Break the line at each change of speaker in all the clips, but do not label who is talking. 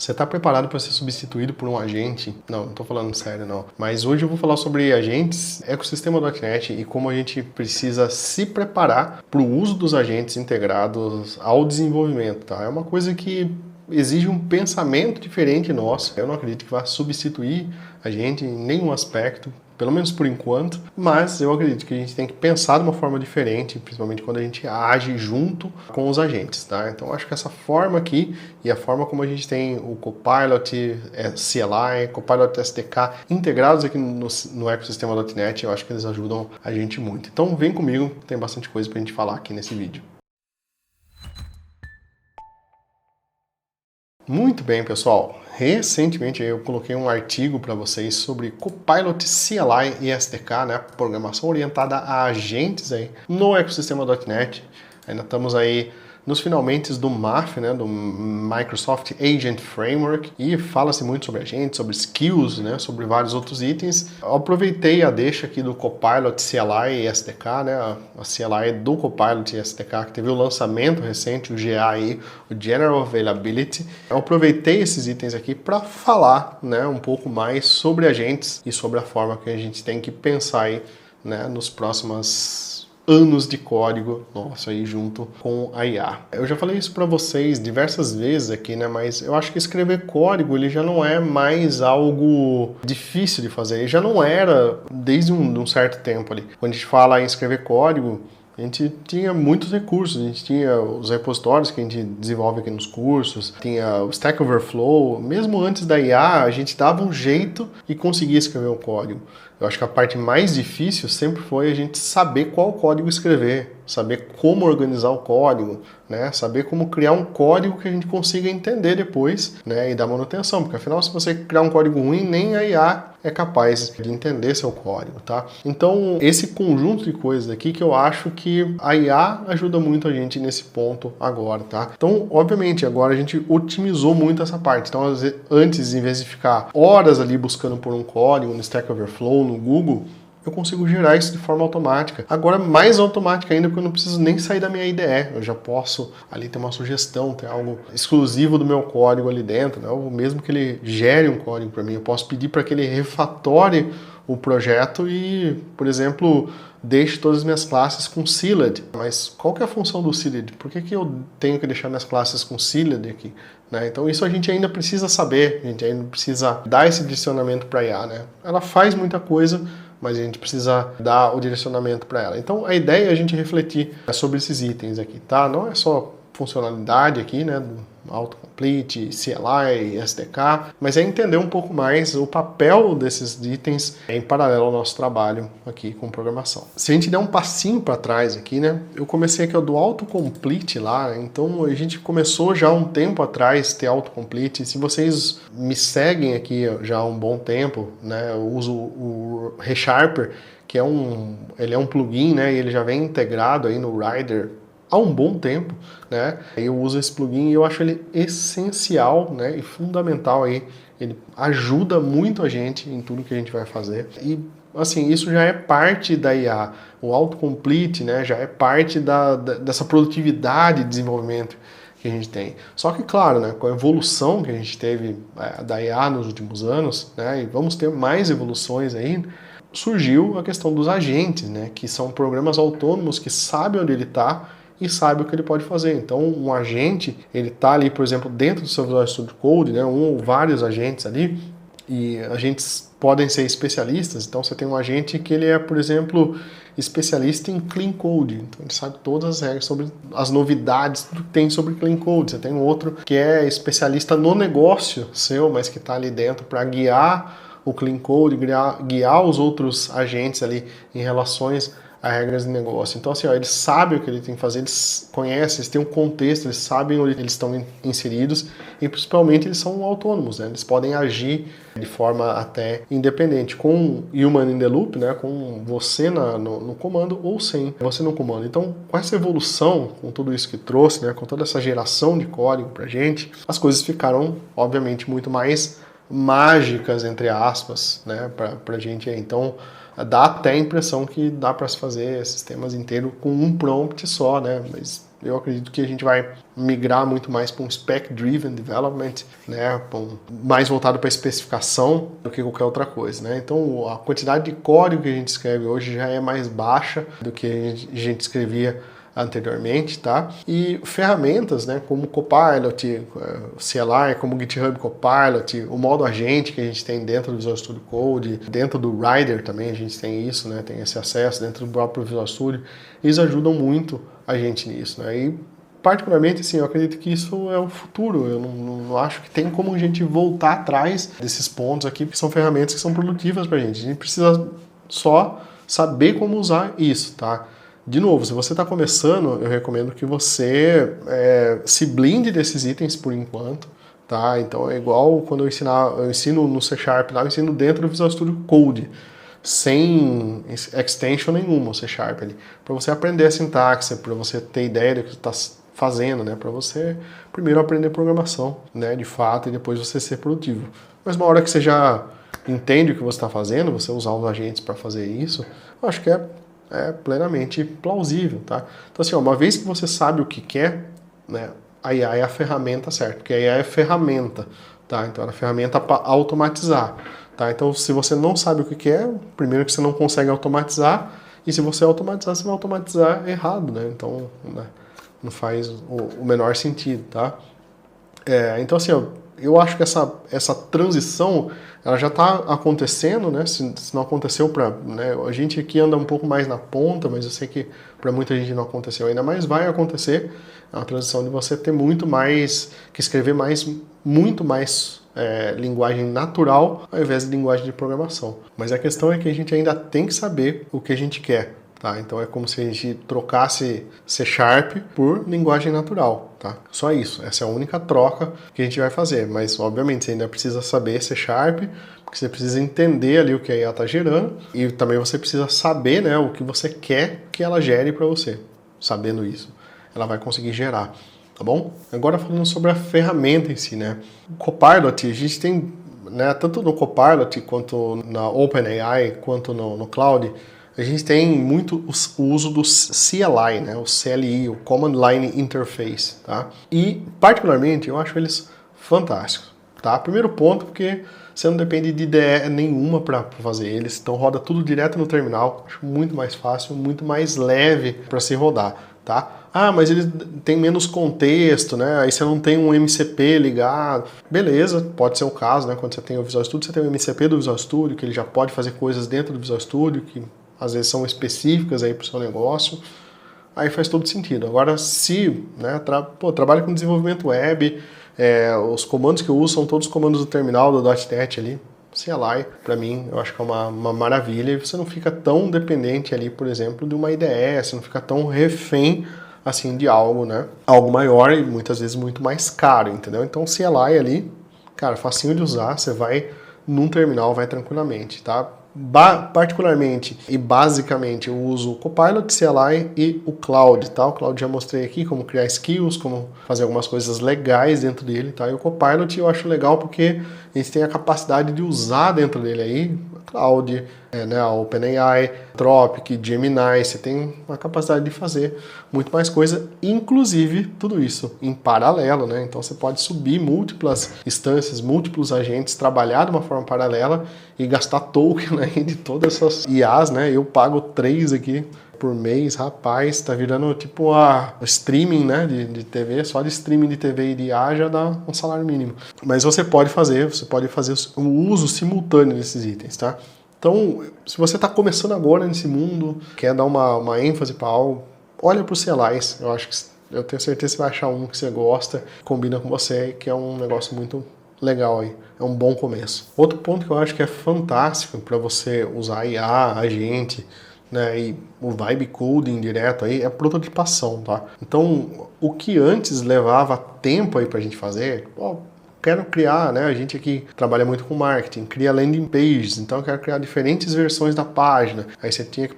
Você está preparado para ser substituído por um agente? Não estou falando sério não. Mas hoje eu vou falar sobre agentes, ecossistema.net e como a gente precisa se preparar para o uso dos agentes integrados ao desenvolvimento, tá? É uma coisa que exige um pensamento diferente nosso. Eu não acredito que vá substituir a gente em nenhum aspecto, pelo menos por enquanto, mas eu acredito que a gente tem que pensar de uma forma diferente, principalmente quando a gente age junto com os agentes, tá? Então acho que essa forma aqui e a forma como a gente tem o Copilot, CLI, Copilot SDK integrados aqui no ecossistema.net, eu acho que eles ajudam a gente muito. Então vem comigo, tem bastante coisa pra gente falar aqui nesse vídeo. Muito bem, pessoal. Recentemente eu coloquei um artigo para vocês sobre Copilot CLI e SDK, né? Programação orientada a agentes aí no ecossistema.net. Ainda estamos aí nos finalmente do MAF, né, do Microsoft Agent Framework, e fala-se muito sobre agentes, sobre skills, né, sobre vários outros itens. Eu aproveitei a deixa aqui do Copilot CLI e SDK, né, a CLI do Copilot e SDK, que teve o lançamento recente, o GA aí, o General Availability. Eu aproveitei esses itens aqui para falar, né, um pouco mais sobre agentes e sobre a forma que a gente tem que pensar aí, né, nos próximos anos de código nosso aí junto com a IA. Eu já falei isso para vocês diversas vezes aqui, né? Mas eu acho que escrever código ele já não é mais algo difícil de fazer. Ele já não era desde um certo tempo ali. Quando a gente fala em escrever código, a gente tinha muitos recursos, a gente tinha os repositórios que a gente desenvolve aqui nos cursos, tinha o Stack Overflow, mesmo antes da IA, a gente dava um jeito e conseguia escrever um código. Eu acho que a parte mais difícil sempre foi a gente saber qual código escrever, saber como organizar o código, né? Saber como criar um código que a gente consiga entender depois, né? E dar manutenção, porque afinal se você criar um código ruim, nem a IA é capaz de entender seu código, tá? Então esse conjunto de coisas aqui que eu acho que a IA ajuda muito a gente nesse ponto agora, tá? Então obviamente agora a gente otimizou muito essa parte, então antes em vez de ficar horas ali buscando por um código no Stack Overflow, no Google, eu consigo gerar isso de forma automática. Agora mais automática ainda, porque eu não preciso nem sair da minha IDE. Eu já posso ali ter uma sugestão, ter algo exclusivo do meu código ali dentro, né? Ou mesmo que ele gere um código para mim. Eu posso pedir para que ele refatore o projeto e, por exemplo, deixe todas as minhas classes com sealed. Mas qual que é a função do sealed? Por que eu tenho que deixar minhas classes com sealed aqui? Né? Então isso a gente ainda precisa saber, a gente ainda precisa dar esse direcionamento para a IA. Né? Ela faz muita coisa, mas a gente precisa dar o direcionamento para ela. Então a ideia é a gente refletir sobre esses itens aqui, tá? Não é só funcionalidade aqui, né, do autocomplete, CLI, SDK, mas é entender um pouco mais o papel desses itens em paralelo ao nosso trabalho aqui com programação. Se a gente der um passinho para trás aqui, né, eu comecei aqui do autocomplete lá, então a gente começou já há um tempo atrás ter autocomplete. Se vocês me seguem aqui já há um bom tempo, né, eu uso o ReSharper, que ele é um plugin, né, e ele já vem integrado aí no Rider há um bom tempo, né? Eu uso esse plugin e eu acho ele essencial, né, e fundamental aí. Ele ajuda muito a gente em tudo que a gente vai fazer. E assim, isso já é parte da IA. O autocomplete, né, já é parte dessa produtividade de desenvolvimento que a gente tem. Só que, claro, né, com a evolução que a gente teve da IA nos últimos anos, né, e vamos ter mais evoluções aí, surgiu a questão dos agentes, né, que são programas autônomos que sabem onde ele está e sabe o que ele pode fazer. Então, um agente, ele está ali, por exemplo, dentro do seu Visual Studio Code, né, um ou vários agentes ali, e agentes podem ser especialistas. Então, você tem um agente que ele é, por exemplo, especialista em Clean Code. Então, ele sabe todas as regras sobre as novidades que tem sobre Clean Code. Você tem um outro que é especialista no negócio seu, mas que está ali dentro para guiar o Clean Code, guiar os outros agentes ali em relações a regras de negócio. Então, assim, ó, eles sabem o que ele tem que fazer, eles conhecem, eles têm um contexto, eles sabem onde eles estão inseridos e, principalmente, eles são autônomos, né? Eles podem agir de forma até independente, com human in the loop, né? Com você no comando ou sem você no comando. Então, com essa evolução, com tudo isso que trouxe, né? Com toda essa geração de código pra gente, as coisas ficaram, obviamente, muito mais mágicas, entre aspas, né? Pra gente aí. Então, dá até a impressão que dá para se fazer sistemas inteiros com um prompt só, né? Mas Eu acredito que a gente vai migrar muito mais para um spec-driven development, né, mais voltado para especificação do que qualquer outra coisa, né? Então a quantidade de código que a gente escreve hoje já é mais baixa do que a gente escrevia anteriormente, tá? E ferramentas, né, como Copilot, CLI, como GitHub Copilot, o modo agente que a gente tem dentro do Visual Studio Code, dentro do Rider também a gente tem isso, né, tem esse acesso dentro do próprio Visual Studio, eles ajudam muito a gente nisso, né? E particularmente, assim, eu acredito que isso é o futuro. Eu não acho que tem como a gente voltar atrás desses pontos aqui, porque são ferramentas que são produtivas pra gente. A gente precisa só saber como usar isso, tá? De novo, se você está começando, eu recomendo que você se blinde desses itens por enquanto, tá? Então é igual quando eu ensino no C Sharp, lá eu ensino dentro do Visual Studio Code, sem extension nenhuma, o C Sharp ali, para você aprender a sintaxe, para você ter ideia do que você está fazendo, né? Para você primeiro aprender programação, né? De fato, e depois você ser produtivo. Mas uma hora que você já entende o que você está fazendo, você usar os agentes para fazer isso, eu acho que é plenamente plausível, tá? Então assim, uma vez que você sabe o que quer, né? A IA é a ferramenta certa, porque a IA é ferramenta, tá? Então é a ferramenta para automatizar, tá? Então se você não sabe o que quer, primeiro que você não consegue automatizar, e se você automatizar, você vai automatizar errado, né? Então, né? Não faz o menor sentido, tá? Então assim, eu acho que essa transição ela já está acontecendo, né? Se não aconteceu para, né? A gente aqui anda um pouco mais na ponta, mas eu sei que para muita gente não aconteceu ainda, mas vai acontecer a transição de você ter muito mais que escrever muito mais linguagem natural ao invés de linguagem de programação. Mas a questão é que a gente ainda tem que saber o que a gente quer. Tá? Então é como se a gente trocasse C Sharp por linguagem natural, tá? Só isso, essa é a única troca que a gente vai fazer, mas obviamente você ainda precisa saber C Sharp, porque você precisa entender ali o que a IA está gerando e também você precisa saber, né, o que você quer que ela gere para você. Sabendo isso, ela vai conseguir gerar, tá bom? Agora falando sobre a ferramenta em si, né? O Copilot, a gente tem, né, tanto no Copilot quanto na OpenAI, quanto no Cloud, a gente tem muito o uso do CLI, né? O CLI, o Command Line Interface, tá? E, particularmente, eu acho eles fantásticos, tá? Primeiro ponto, porque você não depende de IDE nenhuma para fazer eles, então roda tudo direto no terminal, acho muito mais fácil, muito mais leve para se rodar, tá? Ah, mas ele tem menos contexto, né? Aí você não tem um MCP ligado. Beleza, pode ser o caso, né? Quando você tem o Visual Studio, você tem o MCP do Visual Studio, que ele já pode fazer coisas dentro do Visual Studio, que às vezes são específicas aí para o seu negócio, aí faz todo sentido. Agora, se trabalho com desenvolvimento web, os comandos que eu uso são todos os comandos do terminal do .NET ali, CLI, para mim, eu acho que é uma maravilha, e você não fica tão dependente ali, por exemplo, de uma IDE, você não fica tão refém assim de algo, né? Algo maior e muitas vezes muito mais caro, entendeu? Então, CLI ali, cara, facinho de usar, você vai num terminal, vai tranquilamente, tá? Particularmente e basicamente eu uso o Copilot, CLI e o Cloud, tá? O Cloud já mostrei aqui como criar skills, como fazer algumas coisas legais dentro dele, tá? E o Copilot eu acho legal porque a gente tem a capacidade de usar dentro dele aí, Cloud, né, a OpenAI, Tropic, Gemini, você tem uma capacidade de fazer muito mais coisa, inclusive tudo isso em paralelo, né? Então você pode subir múltiplas instâncias, múltiplos agentes, trabalhar de uma forma paralela e gastar token, né, de todas essas IAs, né? Eu pago 3 aqui por mês, rapaz, tá virando tipo a streaming, né, de TV, só de streaming de TV e de IA já dá um salário mínimo. Mas você pode fazer o uso simultâneo desses itens, tá? Então, se você está começando agora nesse mundo, quer dar uma ênfase para algo, olha para os CLIs, eu tenho certeza que você vai achar um que você gosta, combina com você, que é um negócio muito legal aí, é um bom começo. Outro ponto que eu acho que é fantástico para você usar IA, agente, né, e o vibe coding direto aí é a prototipação, tá? Então, o que antes levava tempo aí pra gente fazer, quero criar, né? A gente aqui trabalha muito com marketing, cria landing pages, então eu quero criar diferentes versões da página. Aí você tinha que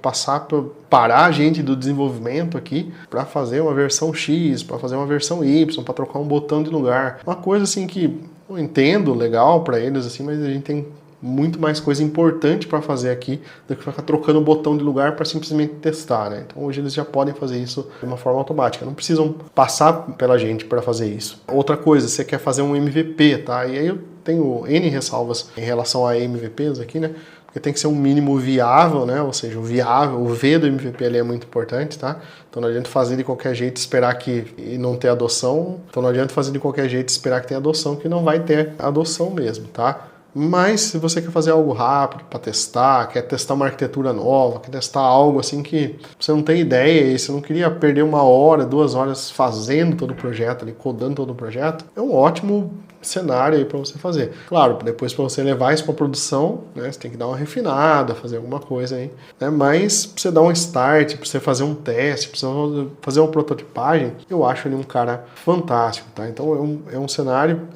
parar a gente do desenvolvimento aqui para fazer uma versão X, para fazer uma versão Y, para trocar um botão de lugar. Uma coisa assim que eu entendo legal para eles assim, mas a gente tem muito mais coisa importante para fazer aqui do que ficar trocando o botão de lugar para simplesmente testar, né? Então hoje eles já podem fazer isso de uma forma automática, não precisam passar pela gente para fazer isso. Outra coisa, você quer fazer um MVP, tá? E aí eu tenho N ressalvas em relação a MVPs aqui, né? Porque tem que ser um mínimo viável, né? Ou seja, o viável, o V do MVP ali é muito importante, tá? Então não adianta fazer de qualquer jeito e esperar e não ter adoção. Então não adianta fazer de qualquer jeito e esperar que tenha adoção, que não vai ter adoção mesmo, tá? Mas se você quer fazer algo rápido para testar, quer testar uma arquitetura nova, quer testar algo assim que você não tem ideia e você não queria perder 1 hora, 2 horas fazendo todo o projeto, ali, codando todo o projeto, é um ótimo cenário aí para você fazer. Claro, depois para você levar isso para produção, né, você tem que dar uma refinada, fazer alguma coisa aí, né, mas para você dar um start, para você fazer um teste, para você fazer uma prototipagem, eu acho ele um cara fantástico, tá? Então é um cenário,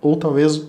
ou talvez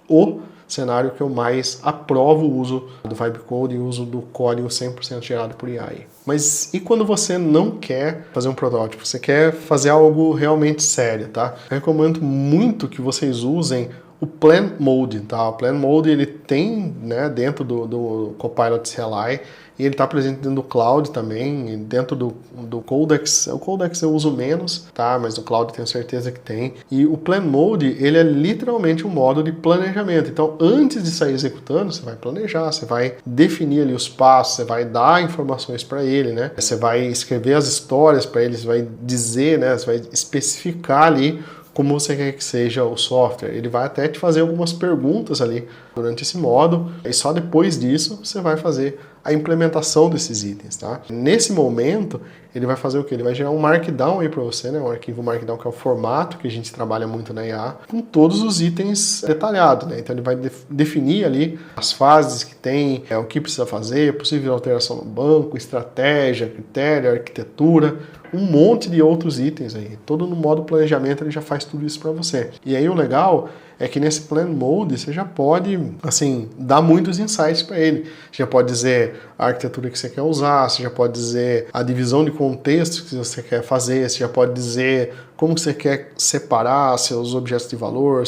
o cenário que eu mais aprovo o uso do Vibe Coding e o uso do código 100% gerado por AI. Mas e quando você não quer fazer um protótipo? Você quer fazer algo realmente sério, tá? Eu recomendo muito que vocês usem o Plan Mode, tá? O Plan Mode ele tem, né, dentro do Copilot CLI, e ele está presente dentro do Cloud também, dentro do Codex. O Codex eu uso menos, tá? Mas o Cloud tenho certeza que tem. E o Plan Mode, ele é literalmente um modo de planejamento. Então, antes de sair executando, você vai planejar, você vai definir ali os passos, você vai dar informações para ele, né? Você vai escrever as histórias para ele, você vai dizer, né? Você vai especificar ali como você quer que seja o software. Ele vai até te fazer algumas perguntas ali durante esse modo, e só depois disso você vai fazer a implementação desses itens, tá? Nesse momento, ele vai fazer o quê? Ele vai gerar um Markdown aí para você, né? Um arquivo Markdown, que é o formato que a gente trabalha muito na IA, com todos os itens detalhados, né? Então ele vai definir ali as fases que tem, o que precisa fazer, possível alteração no banco, estratégia, critério, arquitetura, um monte de outros itens aí. Todo no modo planejamento ele já faz tudo isso para você. E aí o legal é que nesse Plan Mode você já pode, assim, dar muitos insights para ele. Você já pode dizer a arquitetura que você quer usar, você já pode dizer a divisão de contextos que você quer fazer, você já pode dizer como você quer separar seus objetos de valor,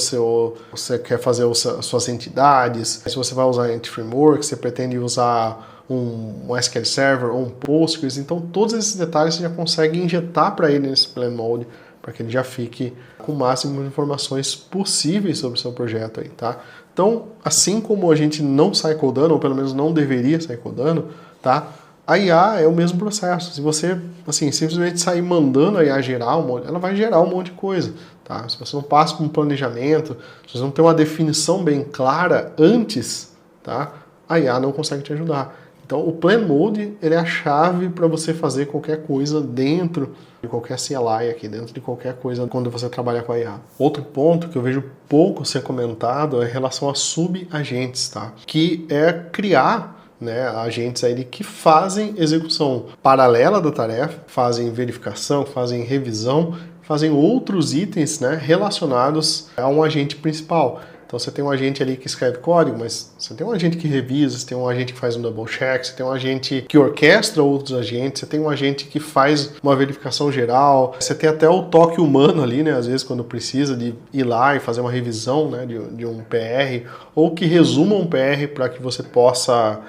você quer fazer suas entidades, se você vai usar Entity Framework, você pretende usar um SQL Server ou um Postgres. Então todos esses detalhes você já consegue injetar para ele nesse Plan Mode, para que ele já fique com o máximo de informações possíveis sobre o seu projeto aí, tá? Então, assim como a gente não sai codando, ou pelo menos não deveria sair codando, tá? A IA é o mesmo processo. Se você, assim, simplesmente sair mandando a IA gerar ela vai gerar um monte de coisa, tá? Se você não passa por um planejamento, se você não tem uma definição bem clara antes, tá? A IA não consegue te ajudar. Então, o Plan Mode, ele é a chave para você fazer qualquer coisa dentro de qualquer CLI aqui, dentro de qualquer coisa quando você trabalha com a IA. Outro ponto que eu vejo pouco ser comentado é em relação a subagentes, tá? Que é criar, né, agentes aí que fazem execução paralela da tarefa, fazem verificação, fazem revisão, fazem outros itens, né, relacionados a um agente principal. Então você tem um agente ali que escreve código, mas você tem um agente que revisa, você tem um agente que faz um double check, você tem um agente que orquestra outros agentes, você tem um agente que faz uma verificação geral, você tem até o toque humano ali, né? Às vezes quando precisa de ir lá e fazer uma revisão, né, de um PR, ou que resuma um PR para que você possa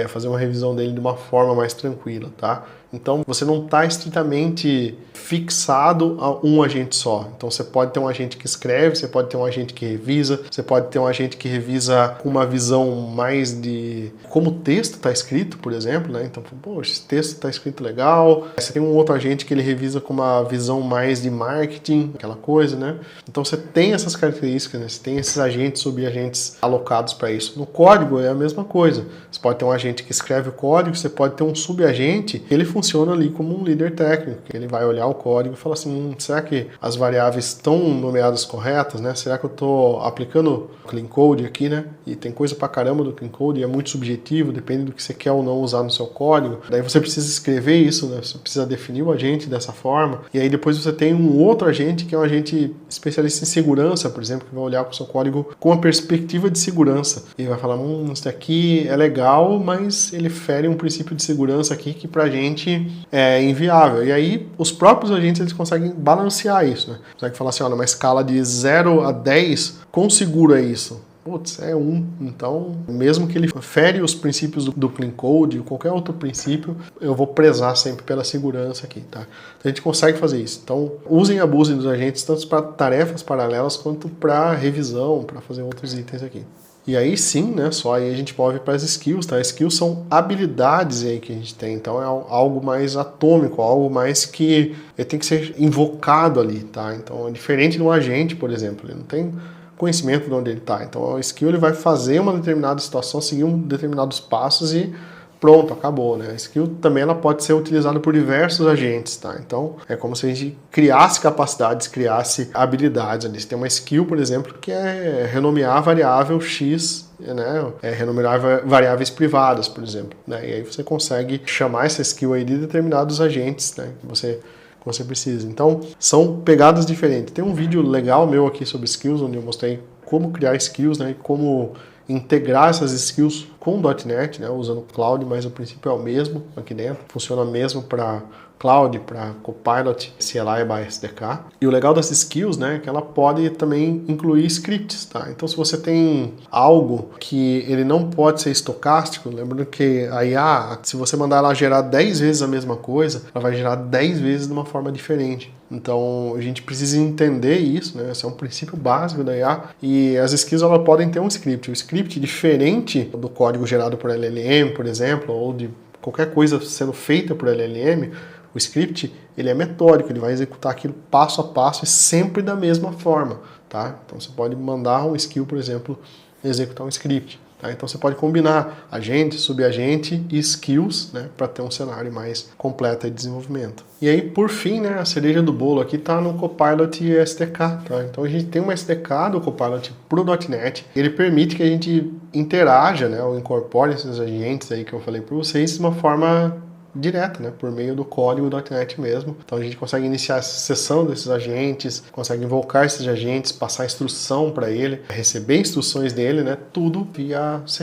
fazer uma revisão dele de uma forma mais tranquila, tá? Então você não está estritamente fixado a um agente só. Então você pode ter um agente que escreve, você pode ter um agente que revisa, você pode ter um agente que revisa com uma visão mais de como o texto está escrito, por exemplo, né? Então, poxa, esse texto está escrito legal. Você tem um outro agente que ele revisa com uma visão mais de marketing, aquela coisa, né? Então você tem essas características, né? Você tem esses agentes, subagentes alocados para isso. No código é a mesma coisa. Você pode ter um agente que escreve o código, você pode ter um subagente que ele funciona ali como um líder técnico, que ele vai olhar o código e falar assim, será que as variáveis estão nomeadas corretas, né? Será que eu estou aplicando clean code aqui, né? E tem coisa pra caramba do clean code e é muito subjetivo, depende do que você quer ou não usar no seu código. Daí você precisa escrever isso, né? Você precisa definir o agente dessa forma. E aí depois você tem um outro agente que é um agente especialista em segurança, por exemplo, que vai olhar para o seu código com a perspectiva de segurança. E vai falar, isso daqui é legal, mas ele fere um princípio de segurança aqui que pra gente é inviável. E aí os próprios agentes eles conseguem balancear isso, né? Conseguem falar assim, olha, uma escala de 0 a 10, quão seguro é isso? putz, é 1. Então, mesmo que ele fere os princípios do Clean Code ou qualquer outro princípio, eu vou prezar sempre pela segurança aqui, tá? Então, a gente consegue fazer isso. Então, usem e abusem dos agentes tanto para tarefas paralelas quanto para revisão, para fazer outros itens aqui. E aí sim, né, só aí a gente move para as skills, tá? Skills são habilidades aí que a gente tem, então é algo mais atômico, algo mais que tem que ser invocado ali, tá? Então é diferente de um agente, por exemplo, ele não tem conhecimento de onde ele está. Então o skill ele vai fazer uma determinada situação, seguir determinados passos e pronto, acabou, né? A skill também ela pode ser utilizada por diversos agentes, tá? Então é como se a gente criasse capacidades, criasse habilidades ali. Você tem uma skill, por exemplo, que é renomear a variável X, né? Renomear variáveis privadas, por exemplo, né? E aí você consegue chamar essa skill aí de determinados agentes, né? Que você precisa. Então, são pegadas diferentes. Tem um vídeo legal meu aqui sobre skills, onde eu mostrei como criar skills, né? E como integrar essas skills com o .NET, né, usando Cloud, mas o princípio é o mesmo aqui dentro, funciona mesmo para Cloud, para Copilot, CLI by SDK. E o legal dessas skills, né, é que ela pode também incluir scripts, tá? Então se você tem algo que ele não pode ser estocástico, lembrando que a IA, se você mandar ela gerar 10 vezes a mesma coisa, ela vai gerar 10 vezes de uma forma diferente. Então a gente precisa entender isso, né? Esse é um princípio básico da IA. E as skills elas podem ter um script. O script, diferente do código gerado por LLM, por exemplo, ou de qualquer coisa sendo feita por LLM, o script ele é metódico, ele vai executar aquilo passo a passo e sempre da mesma forma, tá? Então você pode mandar um skill, por exemplo, executar um script. Então você pode combinar agente, subagente e skills, né, para ter um cenário mais completo de desenvolvimento. E aí, por fim, né, a cereja do bolo aqui está no Copilot e SDK. Tá? Então a gente tem uma SDK do Copilot para o .NET. Ele permite que a gente interaja, né, ou incorpore esses agentes aí que eu falei para vocês de uma forma direta, né, por meio do código .NET mesmo. Então a gente consegue iniciar essa sessão desses agentes, consegue invocar esses agentes, passar instrução para ele, receber instruções dele, né, tudo via C#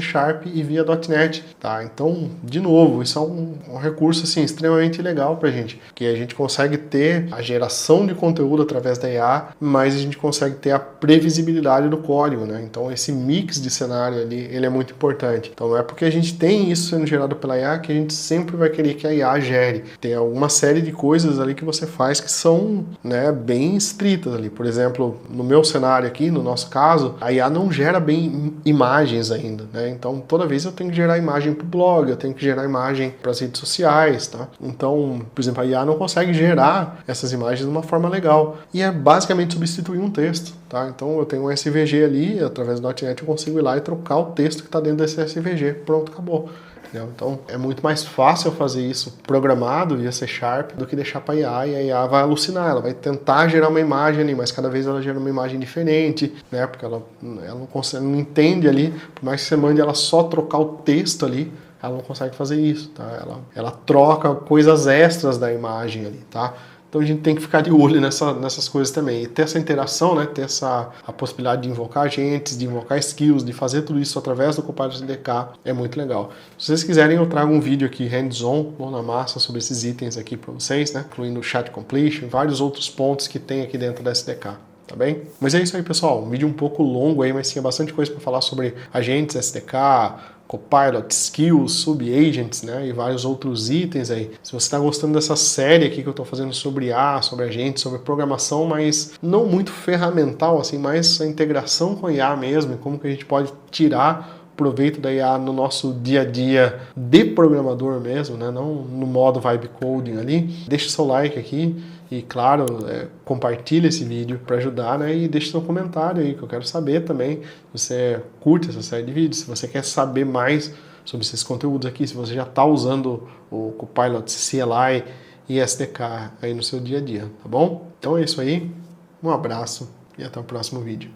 e via .NET, tá? Então, de novo, isso é um recurso assim extremamente legal pra gente, que a gente consegue ter a geração de conteúdo através da IA, mas a gente consegue ter a previsibilidade do código, né? Então esse mix de cenário ali, ele é muito importante. Então não é porque a gente tem isso sendo gerado pela IA que a gente sempre vai querer que a IA gere. Tem alguma série de coisas ali que você faz que são, né, bem estritas ali. Por exemplo, no meu cenário aqui, no nosso caso, a IA não gera bem imagens ainda, né? Então toda vez eu tenho que gerar imagem para o blog, eu tenho que gerar imagem para as redes sociais, tá? Então, por exemplo, a IA não consegue gerar essas imagens de uma forma legal. E é basicamente substituir um texto, tá? Então eu tenho um SVG ali, através do .NET eu consigo ir lá e trocar o texto que está dentro desse SVG. Pronto, acabou. Então é muito mais fácil fazer isso programado via C# do que deixar para a IA, e a IA vai alucinar, ela vai tentar gerar uma imagem ali, mas cada vez ela gera uma imagem diferente, né? Porque ela não consegue, não entende ali, por mais que você mande ela só trocar o texto ali, ela não consegue fazer isso, tá? Ela troca coisas extras da imagem ali, tá? Então a gente tem que ficar de olho nessas coisas também. E ter essa interação, né? Ter a possibilidade de invocar agentes, de invocar skills, de fazer tudo isso através do Copilot SDK é muito legal. Se vocês quiserem, eu trago um vídeo aqui hands-on, mão na massa, sobre esses itens aqui para vocês, né? Incluindo o chat completion, vários outros pontos que tem aqui dentro da SDK. Tá bem? Mas é isso aí, pessoal. Um vídeo um pouco longo aí, mas tinha bastante coisa para falar sobre agentes, SDK, Copilot, Skills, Subagents, né, e vários outros itens aí. Se você está gostando dessa série aqui que eu estou fazendo sobre IA, sobre agentes, sobre programação, mas não muito ferramental, assim, mais a integração com a IA mesmo, e como que a gente pode tirar proveito da IA no nosso dia a dia de programador mesmo, né, não no modo vibe coding ali, deixa seu like aqui. E claro, compartilha esse vídeo para ajudar, né? E deixa seu comentário aí, que eu quero saber também se você curte essa série de vídeos, se você quer saber mais sobre esses conteúdos aqui, se você já está usando o Copilot CLI e SDK aí no seu dia a dia, tá bom? Então é isso aí, um abraço e até o próximo vídeo.